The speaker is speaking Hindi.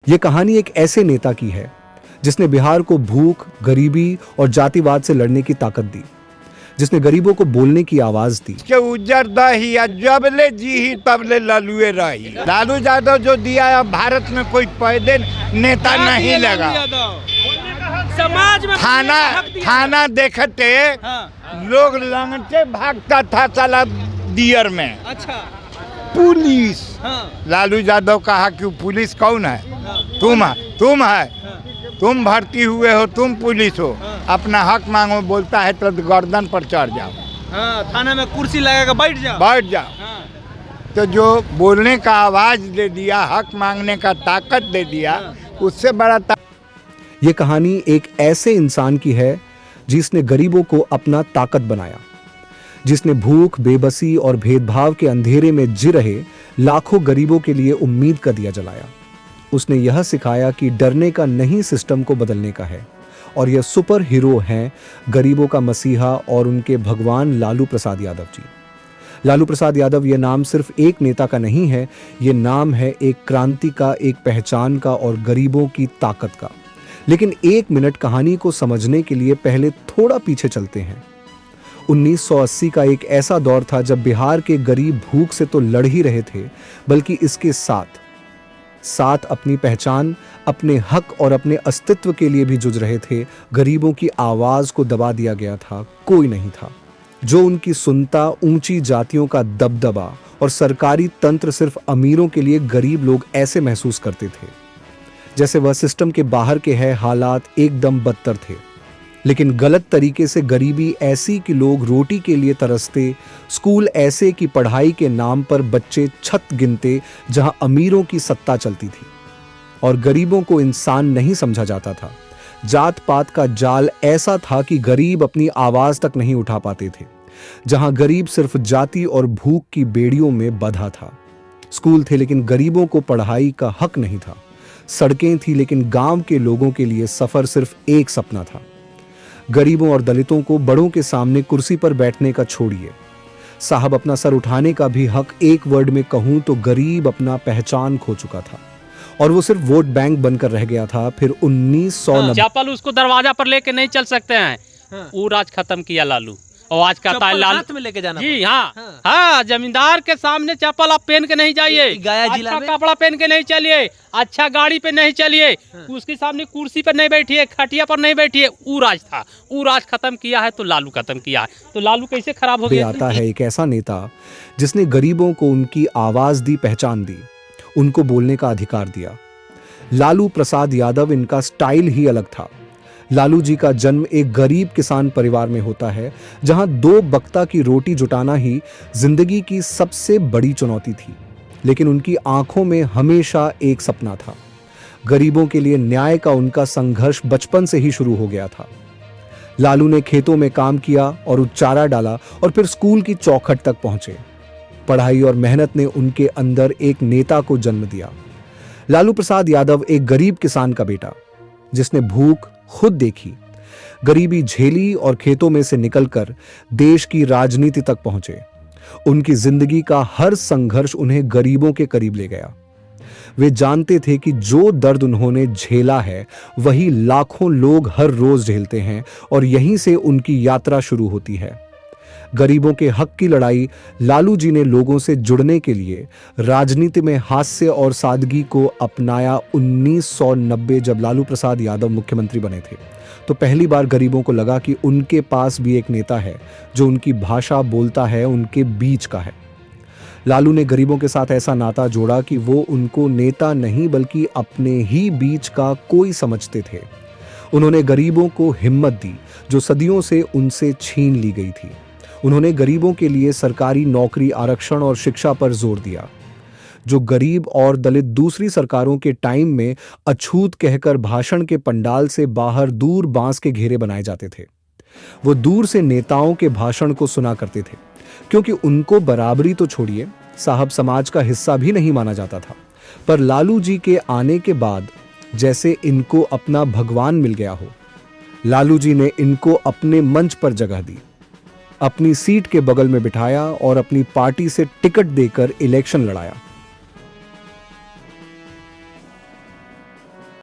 ये कहानी एक ऐसे नेता की है जिसने बिहार को भूख, गरीबी और जातिवाद से लड़ने की ताकत दी, जिसने गरीबों को बोलने की आवाज दी। के उजर दही जबले जी ही तबले लालूए रही। लालू यादव जो दिया, भारत में कोई पैदे नेता नहीं लगा। समाज में थाना देखते लोग लंगटे भागता था साला दियर में। अच्छा, पुलिस लालू यादव कहा कि पुलिस कौन है? तुम है, तुम भर्ती हुए हो, तुम पुलिस हो, अपना हक मांगो। बोलता है तो गर्दन पर चढ़ जाओ, थाने में कुर्सी लगाकर बैठ जाओ। तो जो बोलने का आवाज दे दिया, हक मांगने का ताकत दे दिया, उससे बड़ा ये कहानी एक ऐसे इंसान की है जिसने गरीबों को अपना ताकत बनाया, जिसने भूख, बेबसी और भेदभाव के अंधेरे में जी रहे लाखों गरीबों के लिए उम्मीद का दिया जलाया। उसने यह सिखाया कि डरने का नहीं, सिस्टम को बदलने का है। और यह सुपर हीरो हैं गरीबों का मसीहा और उनके भगवान लालू प्रसाद यादव जी। लालू प्रसाद यादव यह नाम सिर्फ एक नेता का नहीं है, यह नाम है एक क्रांति का, एक पहचान का और गरीबों की ताकत का। लेकिन 1 मिनट कहानी को समझने के लिए पहले थोड़ा पीछे चलते हैं। 1980 का एक ऐसा दौर था जब बिहार के गरीब भूख से तो लड़ ही रहे थे, बल्कि इसके साथ अपनी पहचान, अपने हक और अपने अस्तित्व के लिए भी जूझ रहे थे। गरीबों की आवाज को दबा दिया गया था, कोई नहीं था जो उनकी सुनता। ऊंची जातियों का दबदबा और सरकारी तंत्र सिर्फ अमीरों के लिए। गरीब लोग ऐसे महसूस करते थे जैसे वह सिस्टम के बाहर के हैं, हालात एकदम बदतर थे। लेकिन गलत तरीके से गरीबी ऐसी कि लोग रोटी के लिए तरसते, स्कूल ऐसे कि पढ़ाई के नाम पर बच्चे छत गिनते जहां अमीरों की सत्ता चलती थी। और गरीबों को इंसान नहीं समझा जाता था। जात पात का जाल ऐसा था कि गरीब अपनी आवाज तक नहीं उठा पाते थे। जहां गरीब सिर्फ जाति और भूख की बेड़ियों में बंधा था। स्कूल थे लेकिन गरीबों को पढ़ाई का हक नहीं था। सड़कें थी लेकिन गांव के लोगों के लिए सफर सिर्फ एक सपना था। गरीबों और दलितों को बड़ों के सामने कुर्सी पर बैठने का छोड़िए, साहब अपना सर उठाने का भी हक, एक वर्ड में कहूं तो गरीब अपना पहचान खो चुका था और वो सिर्फ वोट बैंक बनकर रह गया था। फिर 1990 चप्पल उसको दरवाजा पर लेके नहीं चल सकते हैं। वो राज खत्म किया लालू। और आज का हाथ में लेके जाना जी हाँ, जमींदार के सामने चप्पल आप पहन के नहीं जाइए, अच्छा कपड़ा पहन के नहीं चलिए, अच्छा गाड़ी पे नहीं चलिए, उसके सामने कुर्सी पर नहीं बैठिए, खटिया पर नहीं बैठिए। वो राज था, वो राज खत्म किया है तो लालू खत्म किया है। तो लालू कैसे खराब हो गया? आता है एक ऐसा नेता जिसने गरीबों को उनकी आवाज दी, पहचान दी, उनको बोलने का अधिकार दिया। लालू प्रसाद यादव, इनका स्टाइल ही अलग था। लालू जी का जन्म एक गरीब किसान परिवार में होता है जहां 2 वक्ता की रोटी जुटाना ही जिंदगी की सबसे बड़ी चुनौती थी। लेकिन उनकी आंखों में हमेशा एक सपना था। गरीबों के लिए न्याय का उनका संघर्ष बचपन से ही शुरू हो गया था। लालू ने खेतों में काम किया और चारा डाला और फिर स्कूल की चौखट तक पहुंचे। पढ़ाई और मेहनत ने उनके अंदर एक नेता को जन्म दिया। लालू प्रसाद यादव एक गरीब किसान का बेटा, जिसने भूख खुद देखी, गरीबी झेली और खेतों में से निकलकर देश की राजनीति तक पहुंचे। उनकी जिंदगी का हर संघर्ष उन्हें गरीबों के करीब ले गया। वे जानते थे कि जो दर्द उन्होंने झेला है वही लाखों लोग हर रोज झेलते हैं और यहीं से उनकी यात्रा शुरू होती है। गरीबों के हक की लड़ाई। लालू जी ने लोगों से जुड़ने के लिए राजनीति में हास्य और सादगी को अपनाया। 1990 जब लालू प्रसाद यादव मुख्यमंत्री बने थे तो पहली बार गरीबों को लगा कि उनके पास भी एक नेता है जो उनकी भाषा बोलता है, उनके बीच का है। लालू ने गरीबों के साथ ऐसा नाता जोड़ा कि वो उनको नेता नहीं बल्कि अपने ही बीच का कोई समझते थे। उन्होंने गरीबों को हिम्मत दी जो सदियों से उनसे छीन ली गई थी। उन्होंने गरीबों के लिए सरकारी नौकरी, आरक्षण और शिक्षा पर जोर दिया। जो गरीब और दलित दूसरी सरकारों के टाइम में अछूत कहकर भाषण के पंडाल से बाहर दूर बांस के घेरे बनाए जाते थे, वो दूर से नेताओं के भाषण को सुना करते थे, क्योंकि उनको बराबरी तो छोड़िए, साहब समाज का हिस्सा भी नहीं माना जाता था। पर लालू जी के आने के बाद जैसे इनको अपना भगवान मिल गया हो। लालू जी ने इनको अपने मंच पर जगह दी, अपनी सीट के बगल में बिठाया और अपनी पार्टी से टिकट देकर इलेक्शन लड़ाया।